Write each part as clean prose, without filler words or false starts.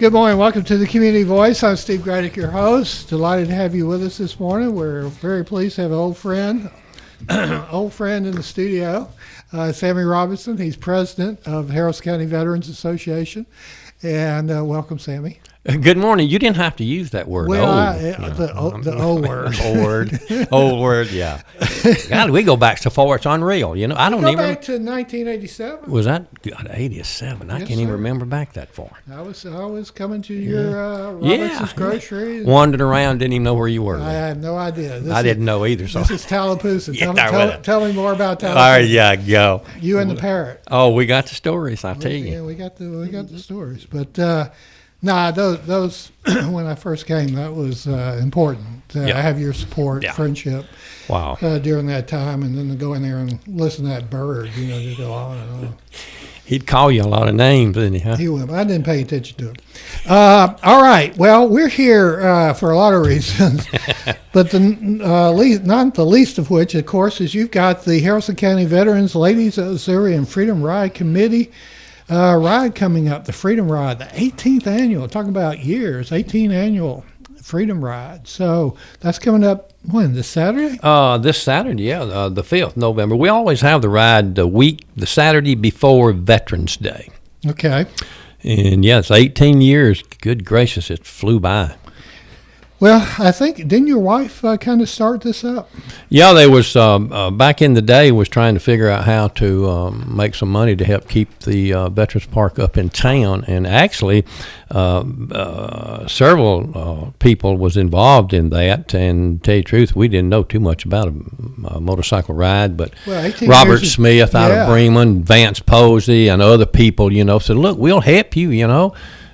Good morning. Welcome to the Community Voice. I'm Steve Gradick, your host. Delighted to have you with us this morning. We're very pleased to have an old friend in the studio, Sammy Robinson. He's president of Haralson County Veterans Association. And welcome, Sammy. Good morning. You didn't have to use that word. Well, the old word. Old word, yeah. God, we go back so far, it's unreal. You know, I don't Go even. back to 1987. Was that God, 87? I Yes, can't even sir. remember back that far. I was coming to your Robinson's Grocery. Wandered around, didn't even know where you were. I had no idea. I didn't know either. So. This is Tallapoosa. Yeah, Tell me more about Tallapoosa. All right, yeah, go. You and the parrot. Oh, we got the stories. I'll tell you. Yeah, we got the stories. But those when I first came, that was important. I have your support, friendship. Wow. During that time, and then to go in there and listen to that bird, just go on and on. He'd call you a lot of names, didn't he? Huh? He would. I didn't pay attention to him. All right. Well, we're here for a lot of reasons, but not the least of which, of course, is you've got the Haralson County Veterans Ladies Auxiliary Freedom Ride Committee ride coming up, the Freedom Ride, the 18th annual. Talking about years, 18th annual Freedom Ride. So that's coming up. When, this Saturday? This Saturday, yeah, the 5th November. We always have the ride the Saturday before Veterans Day. Okay. And, yeah, it's 18 years. Good gracious, it flew by. Well, I think, didn't your wife kind of start this up? Yeah, they was, back in the day, was trying to figure out how to make some money to help keep the Veterans Park up in town. And actually, several people was involved in that. And to tell you the truth, we didn't know too much about a motorcycle ride. But Robert Smith out of Bremen, Vance Posey, and other people, said, look, we'll help you,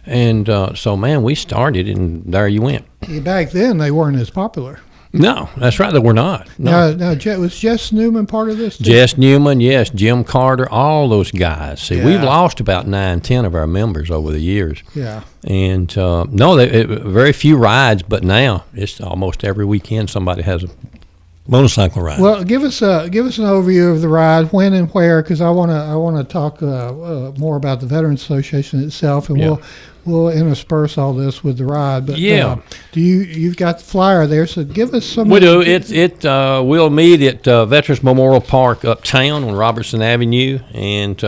And so, man, we started, and there you went. Back then, they weren't as popular. No, that's right. They were not. No. Was Jess Newman part of this too? Jess Newman, yes. Jim Carter, all those guys. See, we've lost about 9-10 of our members over the years. Yeah. And, very few rides, but now it's almost every weekend somebody has a motorcycle ride. Well, give us an overview of the ride, when and where, because I want to talk more about the Veterans Association itself, and we'll intersperse all this with the ride. But you've got the flyer there, so give us some. We do. We'll meet at Veterans Memorial Park uptown on Robertson Avenue, and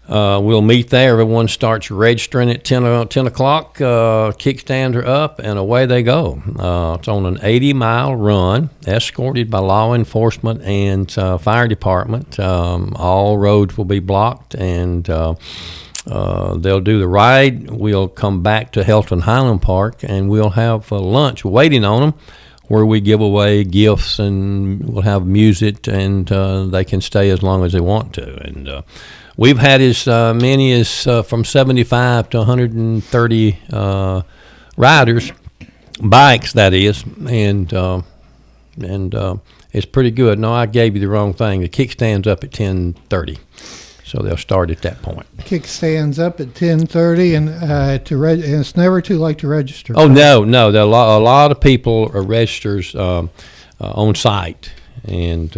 we'll meet there. Everyone starts registering at 10 o'clock. Kickstands are up, and away they go. It's on an 80-mile run, escorted by law enforcement and fire department. All roads will be blocked, and they'll do the ride. We'll come back to Helton Highland Park, and we'll have lunch waiting on them, where we give away gifts, and we'll have music, and they can stay as long as they want to. And we've had as many as from 75 to 130 riders, bikes that is, and it's pretty good. No, I gave you the wrong thing. The kickstand's up at 10:30, so they'll start at that point. Kickstand's up at 10:30, and and it's never too late to register. Oh no, there are a lot of people registers on site, and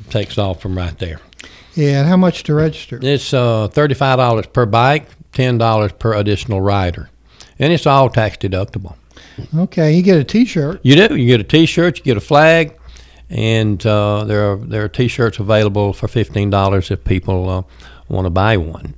takes off from right there. Yeah, and how much to register? It's $35 per bike, $10 per additional rider, and it's all tax deductible. Okay, you get a T-shirt. You do. You get a T-shirt, you get a flag, and there are T-shirts available for $15 if people want to buy one,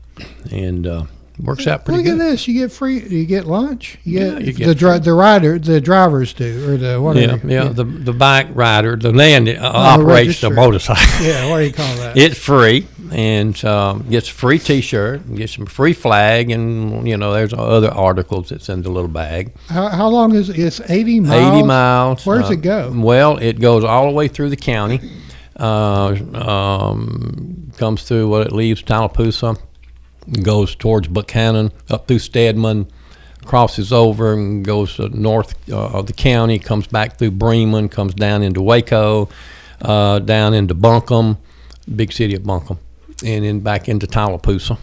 and works out pretty good. Look at this! You get free. You get lunch. You get the drivers do, or the whatever. Yeah. The bike rider, the man that operates the motorcycle. Yeah, what do you call that? It's free, and gets a free T-shirt, gets a free flag, and there's other articles that's in the little bag. How long is it? It's 80 miles. 80 miles. Where does it go? Well, it goes all the way through the county. Comes through it leaves Tallapoosa, goes towards Buchanan, up through Stedman, crosses over and goes north of the county, comes back through Bremen, comes down into Waco, down into Buncombe, big city of Buncombe, and then back into Tallapoosa.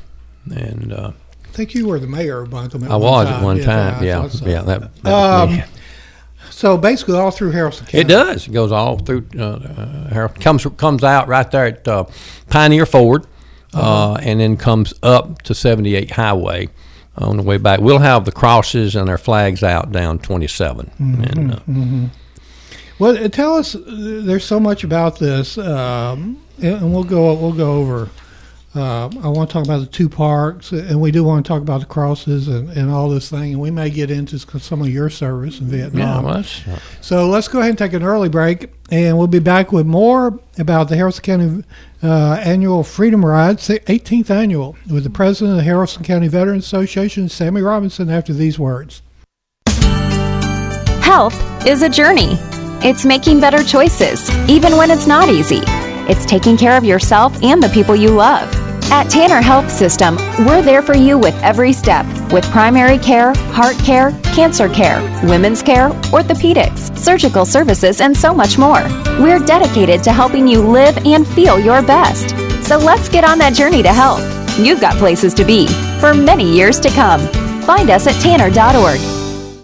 And I think you were the mayor of Buncombe at one time. Yeah. So basically all through Haralson County. It does. It goes all through comes out right there at Pioneer Ford, and then comes up to 78 Highway, on the way back. We'll have the crosses and our flags out down 27. Well, tell us. There's so much about this, and we'll go over. I want to talk about the two parks, and we do want to talk about the crosses and all this thing, and we may get into some of your service in Vietnam. Yeah, so let's go ahead and take an early break, and we'll be back with more about the Haralson County annual Freedom Ride, 18th annual, with the president of the Haralson County Veterans Association, Sammy Robinson, after these words. Health is a journey. It's making better choices, even when it's not easy. It's taking care of yourself and the people you love. At Tanner Health System, we're there for you with every step, with primary care, heart care, cancer care, women's care, orthopedics, surgical services, and so much more. We're dedicated to helping you live and feel your best. So let's get on that journey to health. You've got places to be for many years to come. Find us at tanner.org.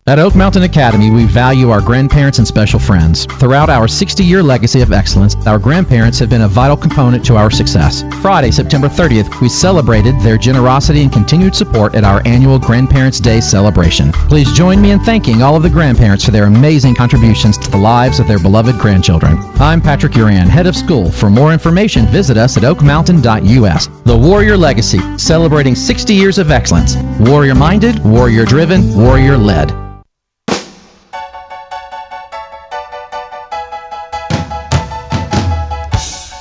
At Oak Mountain Academy, we value our grandparents and special friends. Throughout our 60-year legacy of excellence, our grandparents have been a vital component to our success. Friday, September 30th, we celebrated their generosity and continued support at our annual Grandparents' Day celebration. Please join me in thanking all of the grandparents for their amazing contributions to the lives of their beloved grandchildren. I'm Patrick Uran, head of school. For more information, visit us at oakmountain.us. The Warrior Legacy, celebrating 60 years of excellence. Warrior-minded, warrior-driven, warrior-led.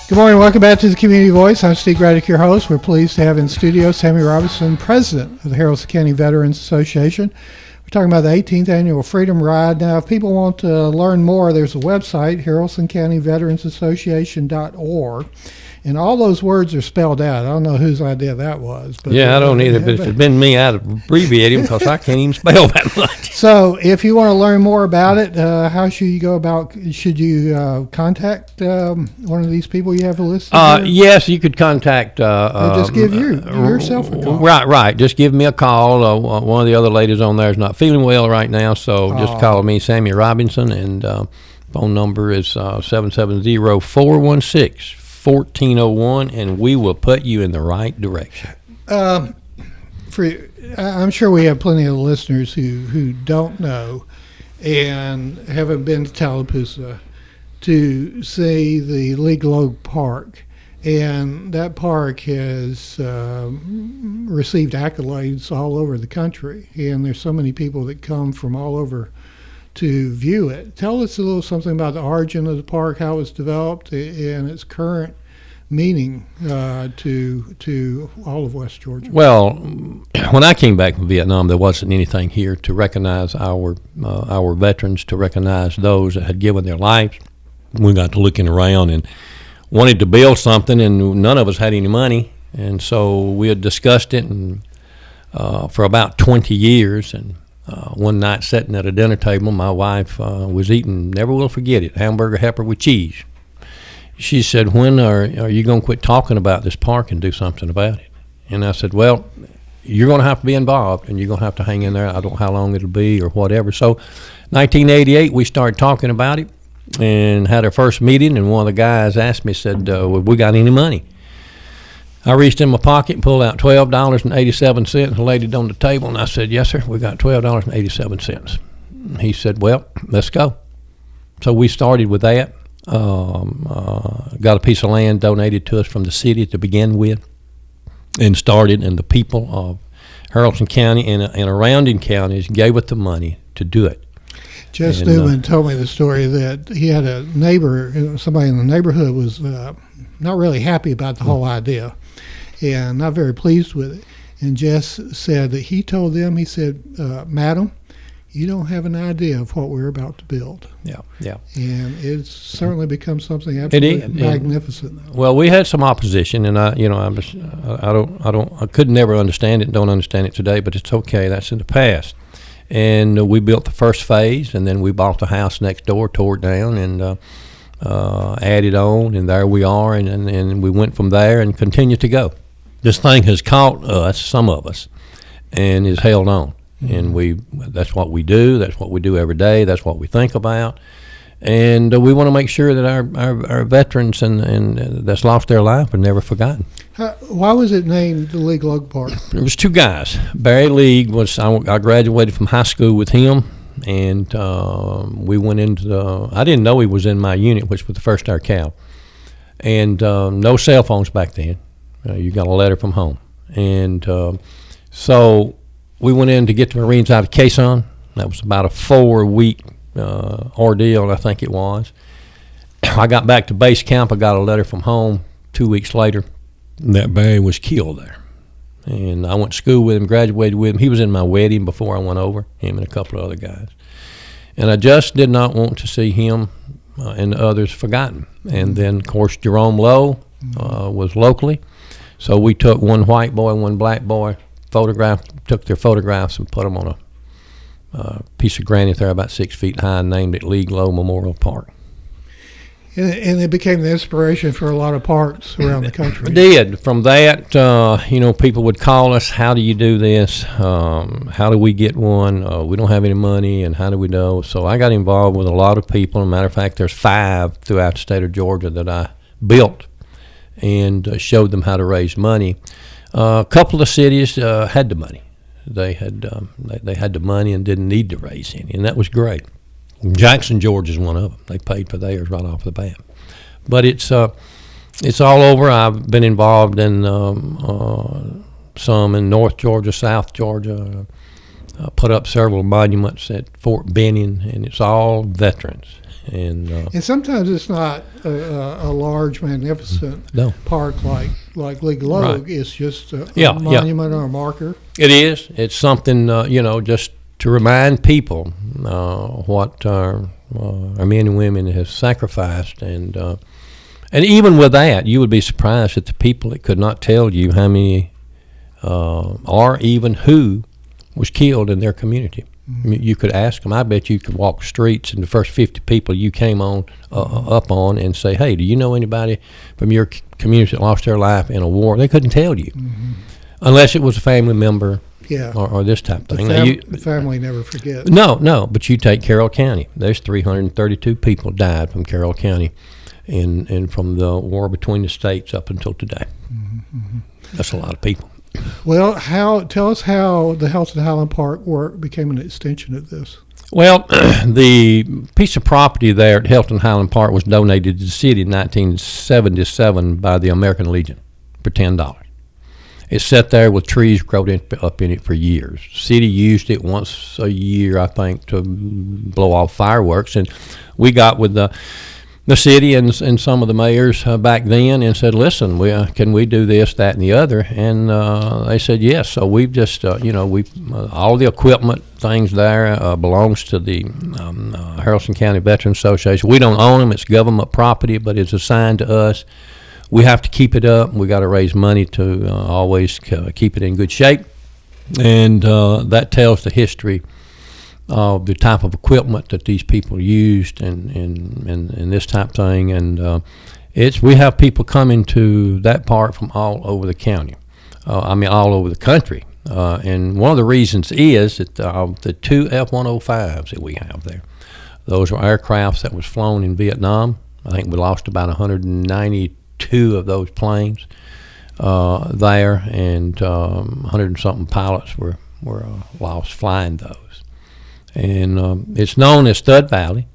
Good morning. Welcome back to the Community Voice. I'm Steve Gradick, your host. We're pleased to have in studio Sammy Robinson, president of the Haralson County Veterans Association. We're talking about the 18th annual Freedom Ride. Now, if people want to learn more, there's a website, haralsoncountyveteransassociation.org. And all those words are spelled out. I don't know whose idea that was. But I don't either. But if it'd been me, I'd abbreviate him because I can't even spell that much. So if you want to learn more about it, how should you go about? Should you contact one of these people you have listed? Yes, you could contact. Just give yourself a call. Right. Just give me a call. One of the other ladies on there is not feeling well right now, so just call me, Sammy Robinson, and phone number is 770-416-1401, and we will put you in the right direction. I'm sure we have plenty of listeners who don't know and haven't been to Tallapoosa to see the Legal Oak Park. And that park has received accolades all over the country. And there's so many people that come from all over to view it. Tell us a little something about the origin of the park, how it was developed, and its current meaning to all of West Georgia. Well, when I came back from Vietnam, there wasn't anything here to recognize our veterans, to recognize those that had given their lives. We got to looking around and wanted to build something, and none of us had any money, and so we had discussed it and for about 20 years. And one night sitting at a dinner table, my wife was eating, never will forget it, hamburger helper with cheese. She said, when are you going to quit talking about this park and do something about it? And I said, well, you're going to have to be involved, and you're going to have to hang in there. I don't know how long it'll be or whatever. So 1988, we started talking about it and had our first meeting, and one of the guys asked me, said, well, we got any money? I reached in my pocket and pulled out $12.87 and laid it on the table, and I said, yes, sir, we got $12.87. He said, well, let's go. So we started with that. Got a piece of land donated to us from the city to begin with, and started, and the people of Haralson County and surrounding counties gave us the money to do it. Jess Newman told me the story that he had a neighbor, somebody in the neighborhood was not really happy about the whole idea and not very pleased with it. And Jess said that he told them, he said, madam, you don't have an idea of what we're about to build. Yeah. And it's certainly become something absolutely magnificent. Well, we had some opposition, and I could never understand it, don't understand it today, but it's okay. That's in the past. And we built the first phase, and then we bought the house next door, tore it down, and added on, and there we are, and we went from there and continued to go. This thing has caught us, some of us, and is held on. Mm-hmm. And that's what we do. That's what we do every day. That's what we think about. And we want to make sure that our veterans and that's lost their life are never forgotten. Why was it named the League Logan Park? There was two guys. Barry League was, I graduated from high school with him, and we went into I didn't know he was in my unit, which was the First Air Cal. And no cell phones back then. You got a letter from home. And so we went in to get the Marines out of Quezon. That was about a 4-week ordeal, I think it was. I got back to base camp. I got a letter from home 2 weeks later that Barry was killed there. And I went to school with him, graduated with him. He was in my wedding before I went over, him and a couple of other guys. And I just did not want to see him and the others forgotten. And then, of course, Jerome Lowe was locally. So we took one white boy, one black boy, took their photographs and put them on a piece of granite there about 6 feet high and named it League Lowe Memorial Park. And it became the inspiration for a lot of parks around the country. It did. From that, people would call us, how do you do this? How do we get one? We don't have any money, and how do we know? So I got involved with a lot of people. As a matter of fact, there's 5 throughout the state of Georgia that I built and showed them how to raise money. A couple of cities had the money. They had the money and didn't need to raise any, and that was great. Jackson, Georgia is one of them. They paid for theirs right off the bat. But it's all over. I've been involved in some in North Georgia, South Georgia. Put up several monuments at Fort Benning, and it's all veterans. And sometimes it's not a large, magnificent park like League Logan. Right. It's just a monument or a marker. It is. It's something, just to remind people what our men and women have sacrificed. And even with that, you would be surprised at the people that could not tell you how many or even who was killed in their community. Mm-hmm. You could ask them. I bet you could walk streets and the first 50 people you came on up on and say, hey, do you know anybody from your community that lost their life in a war? They couldn't tell you unless it was a family member. Yeah, or this type of thing. The family never forgets. No, but you take Carroll County. There's 332 people died from Carroll County and from the war between the states up until today. Mm-hmm. That's a lot of people. Well, tell us how the Haralson Highland Park work became an extension of this. Well, the piece of property there at Haralson Highland Park was donated to the city in 1977 by the American Legion for $10. It sat there with trees growing up in it for years. The city used it once a year, I think, to blow off fireworks. And we got with the city and some of the mayors back then and said, listen, can we do this, that, and the other? And they said yes. So we've just, all the equipment, things there belongs to the Haralson County Veterans Association. We don't own them. It's government property, but it's assigned to us. We have to keep it up. We got to raise money to always keep it in good shape, and that tells the history of the type of equipment that these people used and this type of thing. And we have people coming to that park from all over the county. All over the country. And one of the reasons is that the 2 F-105s that we have there, those are aircrafts that was flown in Vietnam. I think we lost about 192 of those planes there, and 100 and something pilots were lost flying those. And it's known as Stud Valley,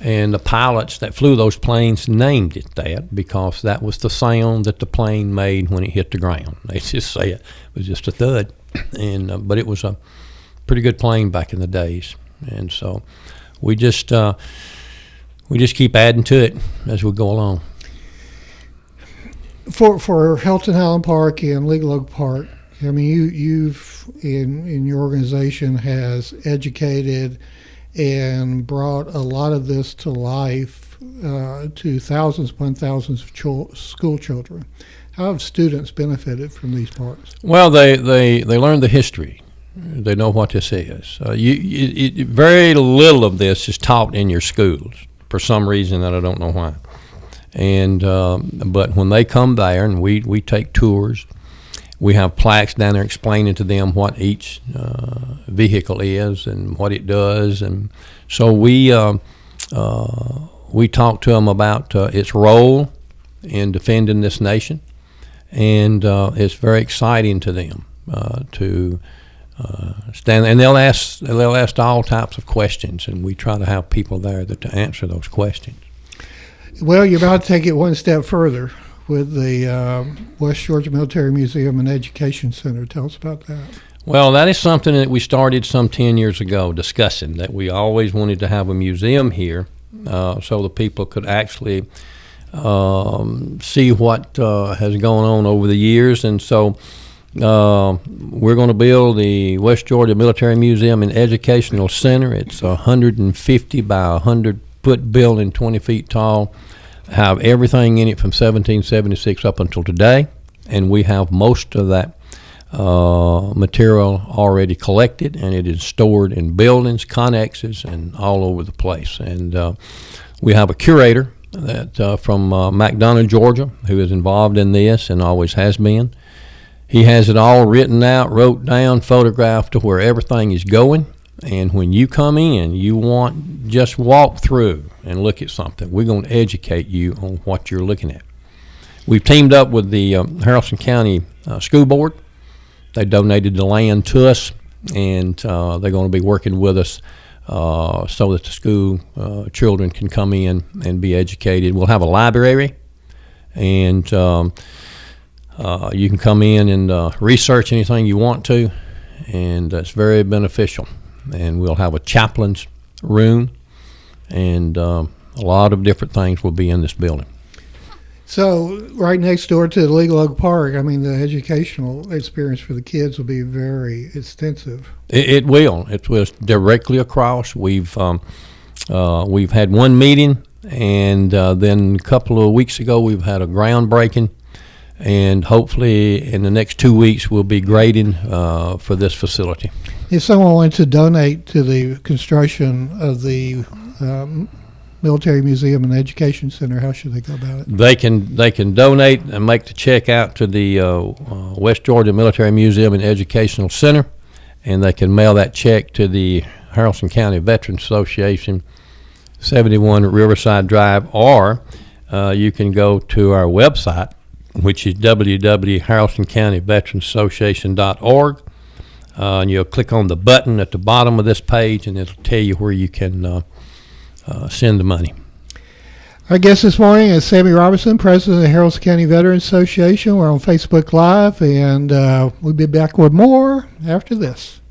and the pilots that flew those planes named it that because that was the sound that the plane made when it hit the ground. They just say it was just a thud, and but it was a pretty good plane back in the days. And so we just keep adding to it as we go along. For Haralson Highland Park and League Logan Park, I mean, you've in your organization has educated and brought a lot of this to life to thousands upon thousands of school children. How have students benefited from these parks? Well, they learn the history. They know what this is. Very little of this is taught in your schools for some reason that I don't know why. And but when they come there and we take tours, we have plaques down there explaining to them what each vehicle is and what it does, and so we talk to them about its role in defending this nation, and it's very exciting to them to stand. And they'll ask all types of questions, and we try to have people there to answer those questions. Well, you're about to take it one step further with the West Georgia Military Museum and Education Center. Tell us about that. Well, that is something that we started some 10 years ago discussing, that we always wanted to have a museum here so the people could actually see what has gone on over the years. And so we're going to build the West Georgia Military Museum and Educational Center. It's a 150 by 100-foot building, 20 feet tall. Have everything in it from 1776 up until today, and we have most of that material already collected, and it is stored in buildings, connexes, and all over the place. And we have a curator that from McDonough, Georgia, who is involved in this and always has been. He has it all written out, wrote down, photographed to where everything is going. And when you come in, you want just walk through and look at something. We're going to educate you on what you're looking at. We've teamed up with the Haralson County School Board. They donated the land to us, and they're going to be working with us so that the school children can come in and be educated. We'll have a library, and you can come in and research anything you want to, and that's very beneficial. And we'll have a chaplain's room, and a lot of different things will be in this building. So right next door to the Legal Oak Park, I mean, the educational experience for the kids will be very extensive. It will. It was directly across. We've had one meeting, and then a couple of weeks ago we've had a groundbreaking, and hopefully in the next 2 weeks we'll be grading for this facility. If someone wanted to donate to the construction of the Military Museum and Education Center, how should they go about it? They can donate and make the check out to the West Georgia Military Museum and Educational Center, and they can mail that check to the Haralson County Veterans Association, 71 Riverside Drive, or you can go to our website, which is www.haralsoncountyveteransassociation.org. And you'll click on the button at the bottom of this page, and it'll tell you where you can send the money. Our guest this morning is Sammy Robinson, President of the Haralson County Veterans Association. We're on Facebook Live, and we'll be back with more after this.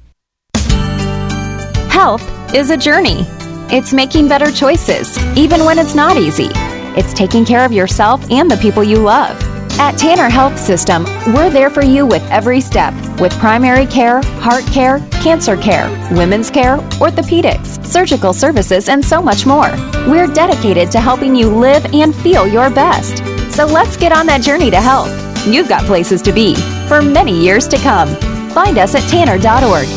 Health is a journey. It's making better choices, even when it's not easy. It's taking care of yourself and the people you love. At Tanner Health System, we're there for you with every step, with primary care, heart care, cancer care, women's care, orthopedics, surgical services, and so much more. We're dedicated to helping you live and feel your best. So let's get on that journey to health. You've got places to be for many years to come. Find us at tanner.org.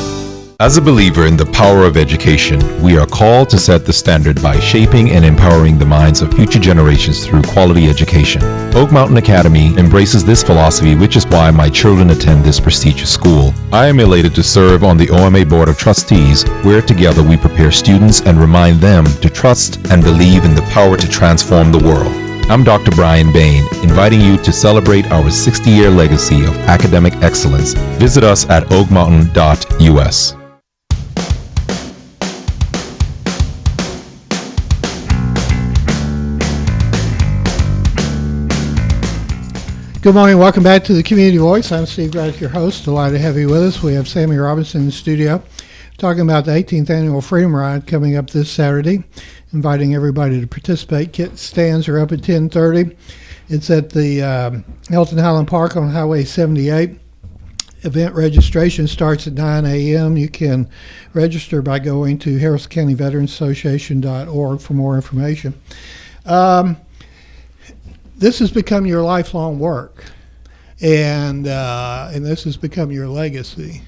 As a believer in the power of education, we are called to set the standard by shaping and empowering the minds of future generations through quality education. Oak Mountain Academy embraces this philosophy, which is why my children attend this prestigious school. I am elated to serve on the OMA Board of Trustees, where together we prepare students and remind them to trust and believe in the power to transform the world. I'm Dr. Brian Bain, inviting you to celebrate our 60-year legacy of academic excellence. Visit us at oakmountain.us. Good morning. Welcome back to the Community Voice. I'm Steve Graddick, your host. Delighted to have you with us. We have Sammy Robinson in the studio talking about the 18th Annual Freedom Ride coming up this Saturday, inviting everybody to participate. Kit stands are up at 10:30. It's at the Elton Highland Park on Highway 78. Event registration starts at 9 a.m. You can register by going to haralsoncountyveteransassociation.org for more information. This has become your lifelong work, and this has become your legacy.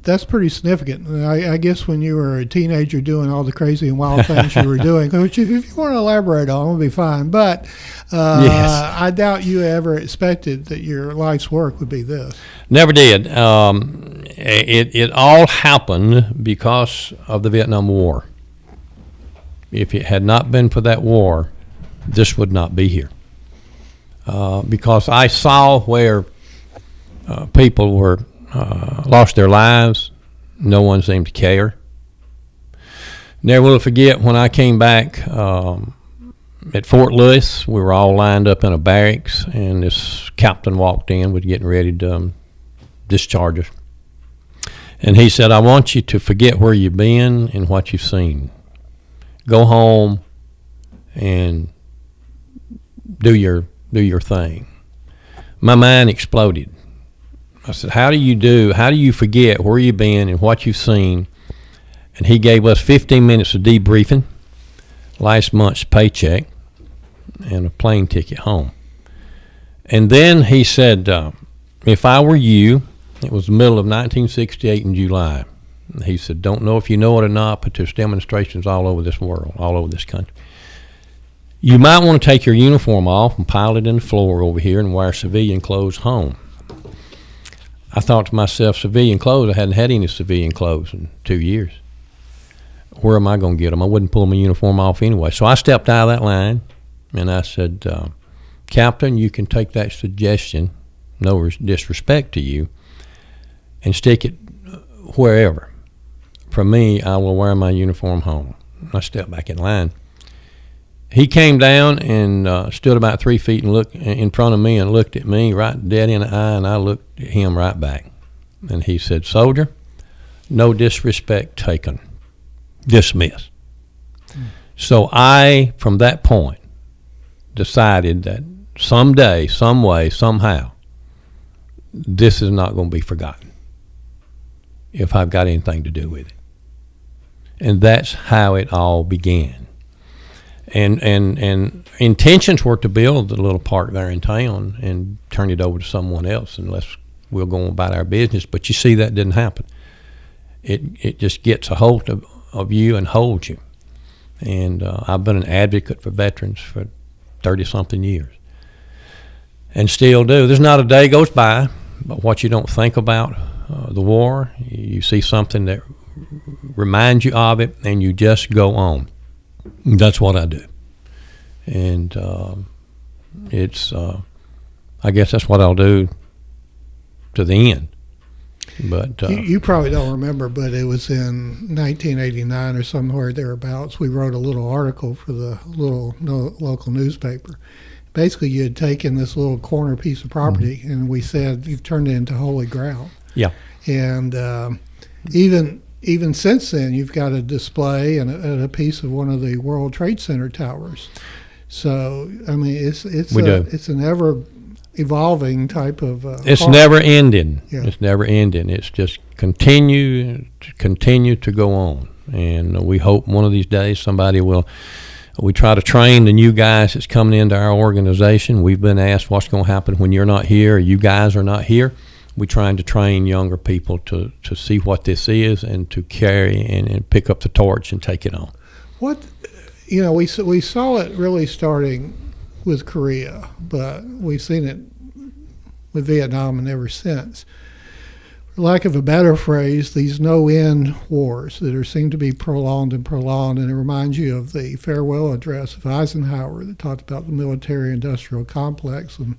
That's pretty significant. I guess when you were a teenager doing all the crazy and wild things you were doing, which if you want to elaborate on, it'll be fine. But yes. I doubt you ever expected that your life's work would be this. Never did. It all happened because of the Vietnam War. If it had not been for that war, this would not be here. because I saw where people were lost their lives. No one seemed to care. Never will forget when I came back at Fort Lewis. We were all lined up in a barracks, and this captain walked in, was getting ready to discharge us. And he said, "I want you to forget where you've been and what you've seen. Go home and do your thing." My mind exploded. I said, how do you forget where you've been and what you've seen? And he gave us 15 minutes of debriefing, last month's paycheck, and a plane ticket home. And then he said, if I were you, it was the middle of 1968 in July. He said, don't know if you know it or not, but there's demonstrations all over this world, all over this country. You might want to take your uniform off and pile it in the floor over here and wear civilian clothes home. I thought to myself, civilian clothes? I hadn't had any civilian clothes in 2 years. Where am I going to get them? I wouldn't pull my uniform off anyway. So I stepped out of that line, and I said, Captain, you can take that suggestion, no disrespect to you, and stick it wherever. For me, I will wear my uniform home. I stepped back in line. He came down and stood about 3 feet and looked in front of me and looked at me right dead in the eye, and I looked at him right back. And he said, soldier, no disrespect taken. Dismissed. So I, from that point, decided that someday, some way, somehow, this is not going to be forgotten if I've got anything to do with it. And that's how it all began. And intentions were to build the little park there in town and turn it over to someone else unless we'll go about our business. But you see, that didn't happen. It just gets a hold of you and holds you. And I've been an advocate for veterans for 30-something years and still do. There's not a day goes by but what you don't think about the war. You see something that reminds you of it, and you just go on. That's what I do. And it's I guess that's what I'll do to the end. But you probably don't remember, but it was in 1989 or somewhere thereabouts. We wrote a little article for the local newspaper. Basically, you had taken this little corner piece of property, mm-hmm. and we said you've turned it into holy ground. Yeah. And even since then, you've got a display and a piece of one of the World Trade Center towers. So I mean, it's an ever evolving type of it's park. Never ending. Yeah. It's never ending. It's just continue to go on, and we hope one of these days somebody will. We try to train the new guys that's coming into our organization. We've been asked what's going to happen when you're not here or you guys are not here. We're trying to train younger people to see what this is and to carry and pick up the torch and take it on. We saw it really starting with Korea, but we've seen it with Vietnam and ever since. For lack of a better phrase, these no-end wars that seem to be prolonged, and it reminds you of the farewell address of Eisenhower that talked about the military-industrial complex. And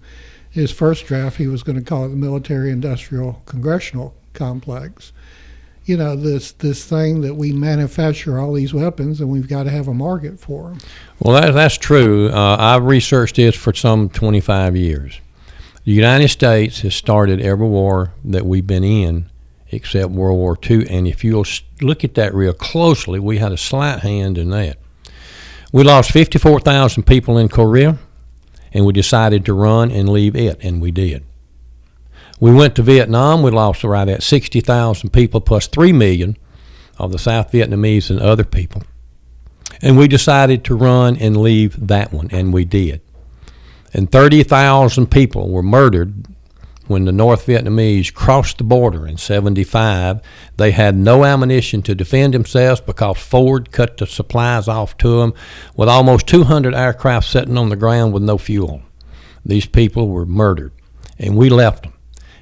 in his first draft, he was going to call it the military-industrial congressional complex. You know, this thing that we manufacture all these weapons, and we've got to have a market for them. Well, that's true. I've researched this for some 25 years. The United States has started every war that we've been in except World War II, and if you'll look at that real closely, we had a slight hand in that. We lost 54,000 people in Korea, and we decided to run and leave it, and we did. We went to Vietnam. We lost right at 60,000 people plus 3 million of the South Vietnamese and other people. And we decided to run and leave that one, and we did. And 30,000 people were murdered when the North Vietnamese crossed the border in 1975. They had no ammunition to defend themselves because Ford cut the supplies off to them with almost 200 aircraft sitting on the ground with no fuel. These people were murdered, and we left them.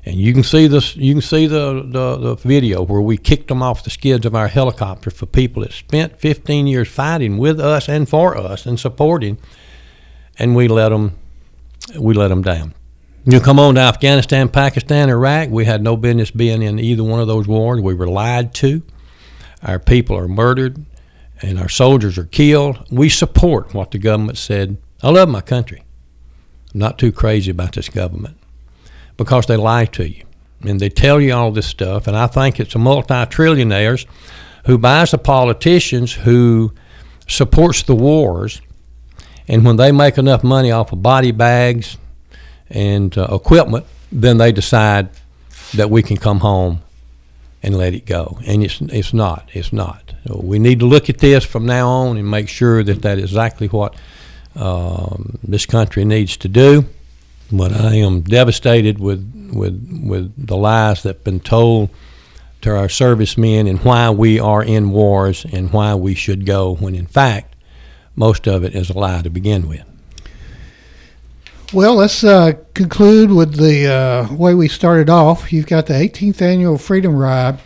And you can see this. You can see the video where we kicked them off the skids of our helicopter for people that spent 15 years fighting with us and for us and supporting, and we let them we let them down. You come on to Afghanistan, Pakistan, Iraq, we had no business being in either one of those wars. We were lied to. Our people are murdered, and our soldiers are killed. We support what the government said. I love my country. I'm not too crazy about this government because they lie to you, and they tell you all this stuff, and I think it's a multi-trillionaires who buys the politicians, who supports the wars, and when they make enough money off of body bags and equipment, then they decide that we can come home and let it go. And it's not. So we need to look at this from now on and make sure that that is exactly what this country needs to do. But I am devastated with the lies that have been told to our servicemen and why we are in wars and why we should go, when in fact most of it is a lie to begin with. Well, let's conclude with the way we started off. You've got the 18th Annual Freedom Ride.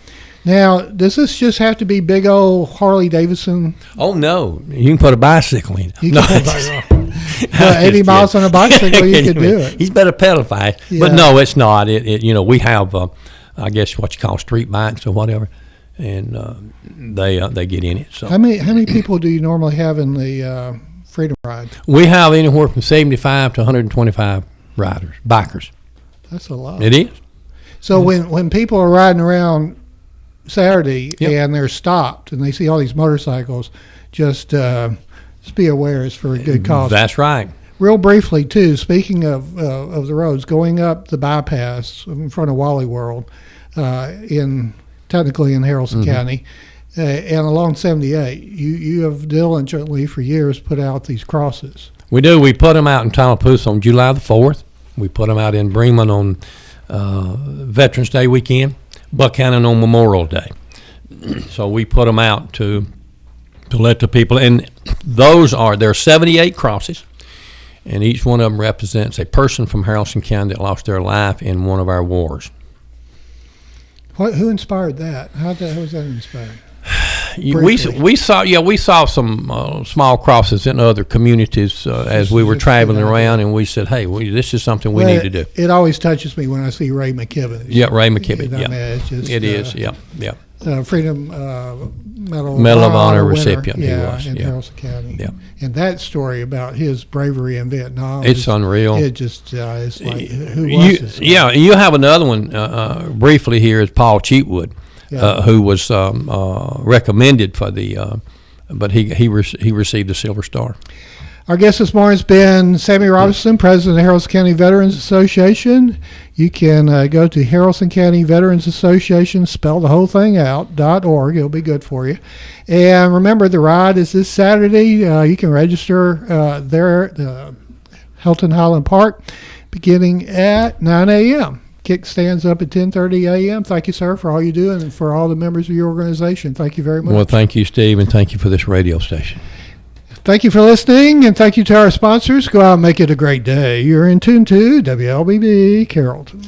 Now, does this just have to be big old Harley Davidson? Oh, no. You can put a bicycle in. You No, can put 80 miles on a bicycle, you could do it. He's better pedal fast. Yeah. But no, it's not. We have, I guess, what you call street bikes or whatever, and they get in it. So How many people do you normally have in the Freedom Ride? we have anywhere from 75 to 125 bikers. That's a lot. It is. So when people are riding around Saturday Yep. and they're stopped and they see all these motorcycles, just be aware it's for a good cause. That's right. Real briefly, too, speaking of the roads, going up the bypass in front of Wally World, technically in Haralson County, and along 78, you have diligently for years put out these crosses. We do. We put them out in Tallapoosa on July the 4th. We put them out in Bremen on Veterans Day weekend, Buchanan on Memorial Day. So we put them out to let the people, and there are 78 crosses, and each one of them represents a person from Haralson County that lost their life in one of our wars. Who inspired that? How was that inspired? We saw some small crosses in other communities as we were traveling around, and we said, "Hey, this is something we need to do." It always touches me when I see Ray McKibben. Yeah, Ray McKibben. I mean, Yeah, it's just, it is. Yeah. Freedom Medal of Honor winner, recipient. He was. in Yeah. Haralson County. Yeah. And that story about his bravery in Vietnam. It's unreal. It just it's like, who was this? Yeah, you have another one briefly here is Paul Cheatwood, who was recommended for the, but he received the Silver Star. Our guest this morning has been Sammy Robinson, President of the Haralson County Veterans Association. You can go to Haralson County Veterans Association, spell the whole thing out, .org. It'll be good for you. And remember, the ride is this Saturday. You can register there at Hilton Highland Park beginning at 9 a.m. Kickstands up at 10:30 a.m. Thank you, sir, for all you do and for all the members of your organization. Thank you very much. Well, thank you, Steve, and thank you for this radio station. Thank you for listening, and thank you to our sponsors. Go out and make it a great day. You're in tune to WLBB Carrollton.